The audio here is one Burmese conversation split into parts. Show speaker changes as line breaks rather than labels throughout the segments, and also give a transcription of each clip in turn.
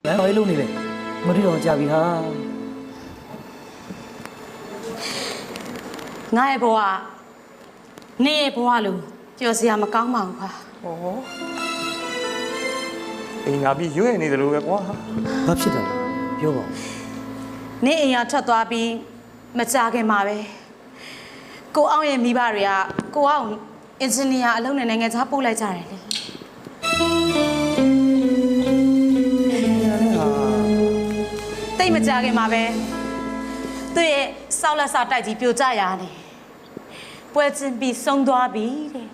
ဘာလို့နေလဲမတွေ့တော့ကြပြီဟာ
ငါရဲ့ဘဝနေရဲ့ဘဝလို့ကြော်စရာမကောင်းပါဘူးခါ
ဟောအိမ်ငါပြီးရွေ့နေတယ်လို့ပဲကွာ
ဘာဖြစ်တာလဲပြောပါဦး
နေအိမ်ကထွက်သွားပြီးမကြခင်မှာပဲကိုအောင်ရဲ့မိဘတွေကကိုအောင်အင်ဂျင်နီယာအလုပ်နဲ့နိုင်ငံခြားပို့လိုက်ကြတယ်လေတိတ်မကြခင်မှာပဲသူ့ရဲ့စောက်လက်စာတိုက်ကြီးပြိုကျရာနေပွဲချင်းပြီးဆုံးသွားပြီတဲ့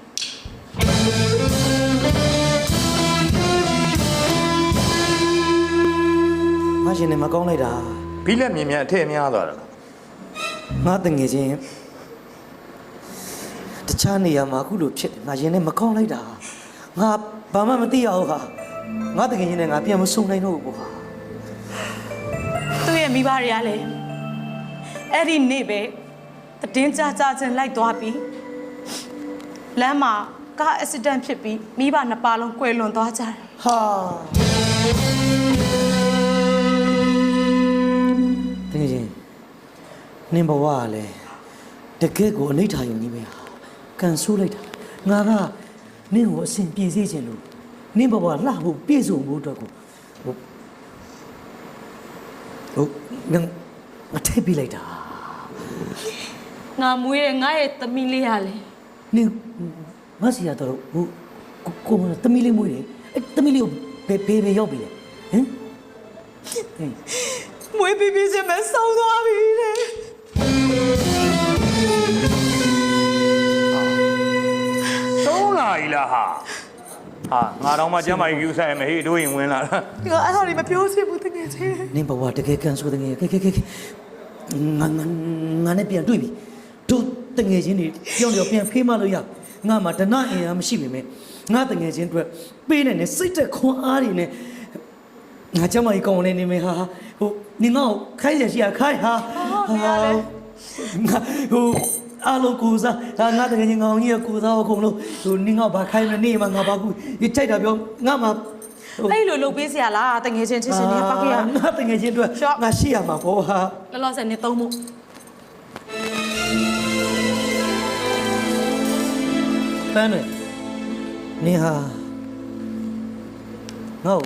ငါရှင်နေမကောင်းလိုက်တာ
ဘီလက်မြင်မြန်အထက်များသွားတယ်
ငါတငယ်ချင်းတခြားနေရာမှာအခုလိုဖြစ်တယ်ငါရှင်နေမကောင်းလိုက်တာငါဘာမှမသိရဘူးဟာငါတငယ်ချင်းနဲ့ငါပြန်မဆုံနိုင်တော့ဘူးကွာ
သူ့ရဲ့မိဘတွေကလည်းအဲ့ဒီနေ့ပဲတည်င်းကြကြချင်းလိုက်သွားပြီးလမ်းမှာကားအက်ဆီဒန့်ဖြစ်ပြီးမိဘနှစ်ပါးလုံးကွယ်လွန်သွားကြတယ်
ဟာတကယ်ချင်းနင်ဘဝကလည်းတကယ်ကိုအနိဋ္ဌာယုံကြီးပဲဟာကန်ဆိုးလိုက်တာငါကနင့်ကိုအစဉ်ပြေစေချင်လို့နင်ဘဝလှဖို့ပြည့်စုံဖို့အတွက်ကိုဟုတ်ငါထည့်ပေးလိုက်တာ
ငါမွေးတဲ့ငါရဲ့သမီးလေးရလေ
နင်မဆီရတော့ဟိုကိုမတမီးလေးမွေးတယ်အဲ့တမီးလေးကိုဘယ်ရောက်ပြီလဲဟမ်ဟေး
မွေးပြီးပြီးချင်းပဲဆုံးသွားပြီတဲ့
သုံးလာပြီလားဟာငါတော့မှကျမ်းမာကြီးယူဆိုင်မယ်ဟေးတို့ရင်ဝင်လာတာ
ဒီကအဲ့ဒါတွေမပြောချင်ဘူးတကယ်ချင်း
နင်ဘဝတကယ်ကန်ဆိုးတကယ်ကဲငါနဲ့ပြန်တွေ့ပြီတို့တငယ်ချင်းတွေကြောင်ကြောင်ပြန်ဖေးမလို့ရငါမှတနအင်အားမရှိပေမဲ့ငါတငယ်ချင်းတွေပေးနေစိတ်သက်ခွန်အားတွေနဲ့ငါကျမကြီးကောင်းနေနေမယ်ဟာဟိုနင်ငါ့ကိုခိုင်းရရှိရခိုင်းဟာငါဟိုအလိုကိုစားငါတကယ်ချင်းငောင်ကြီးကိုစားအောင်လို့ဟိုနင်ငါ့ဘာခိုင်းမနေမှာငါဘာကူဒီကြိုက်တာပြောငါမှ
အဲ့လိုလုပ်ပေးစရာလားတကယ်ချင်းချစ်ချင်းတွေကပောက်ခဲ့ရ
ငါတငယ်ချင်းတွေငါရှိရမှာပေါ့ဟာ
လောလောဆယ်နေသုံးဖို့
ပန်းနေနေဟာငါ့